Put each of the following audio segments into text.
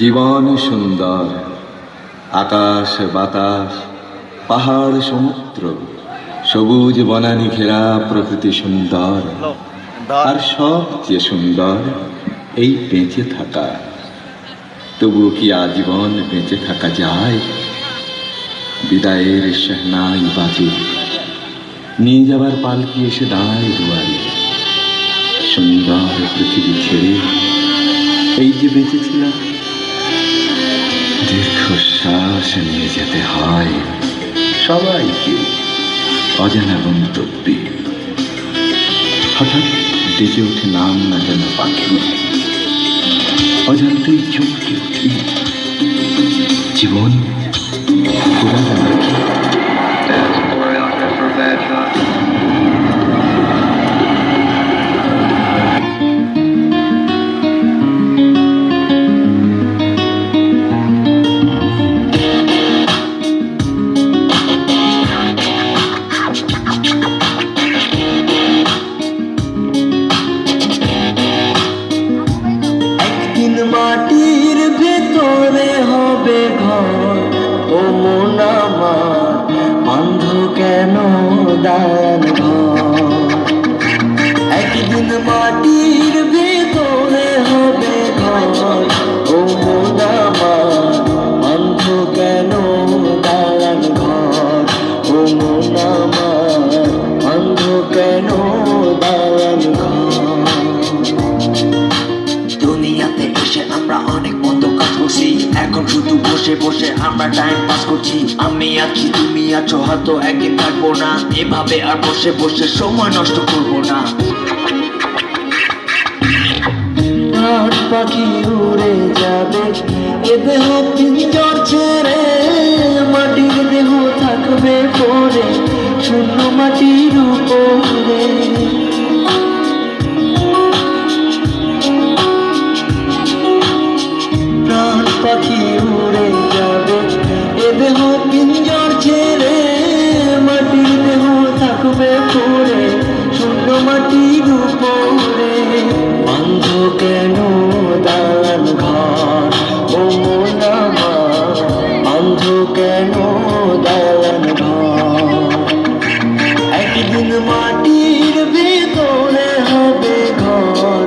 জীবন সুন্দর, আকাশ বাতাস, পাহাড় সমুদ্র, সবুজ বনানী ঘেরা প্রকৃতি সুন্দর। আর সবচেয়ে সুন্দর এই বেঁচে থাকা। তবুও কি আজীবন বেঁচে থাকা যায়? বিদায়ের শেহনাই বাজে, নিয়ে যাবার পালকি এসে দাঁড়ায় দুয়ারে। সুন্দর পৃথিবী ছেড়ে এই যে বেঁচেছিলাম, দীর্ঘশ্বাস নিয়ে যেতে হয় সবাইকে অজানা গন্তব্যে। হঠাৎ ডেকে ওঠে নাম না যেন পাখি, অজান্তেই চমকে উঠি। জীবন পুরানো নাকি? মাটির ভেতরে হবে ঘর, ও মন আমার বন্ধ কেন দান ঘর। একদিন মাটির ভেতরে হবে ঘর, ও মন আমার বন্ধ কেন দান ঘর। ও মন আমার বন্ধ কেন দান ঘর। দুনিয়াতে এসে আমরা অনেক মন্দ কাজ করছি, এখন শুধু বসে বসে আমরা টাইম পাস করছি। আমি আছি তুমি আছো, হয়তো একদিন থাকবো না, এভাবে আর বসে বসে সময় নষ্ট করবো না। পাখি উড়ে যাবে, এ দেহ পিঞ্জর ছেড়ে, মাটির দেহ থাকবে পরে শূন্য মাটির উপরে। পাখি উড়ে যাবে, এ দেহ পিঞ্জর ছেড়ে, মাটির দেহ থাকবে পরে শূন্য মাটির উপরে। বন্ধ কেন দান ঘর, ও মন আমার বন্ধ কেন দান ঘর। একদিন মাটির ভিতরে হবে ঘর,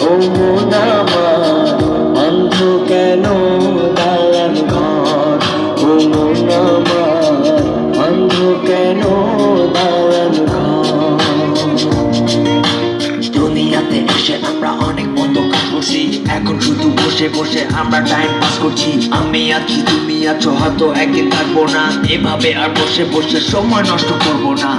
ও মন আমার বন্ধ কেন দান ঘর। ও মন আমার বন্ধ কেন দান ঘর। দুনিয়াতে এসে আমরা অনেক মন্দ কাজ করছি, এখন শুধু বসে বসে আমরা টাইম পাস করছি। আমি আছি তুমি আছো, হয়তো একদিন থাকবো না, এভাবে আর বসে বসে সময় নষ্ট করবো না।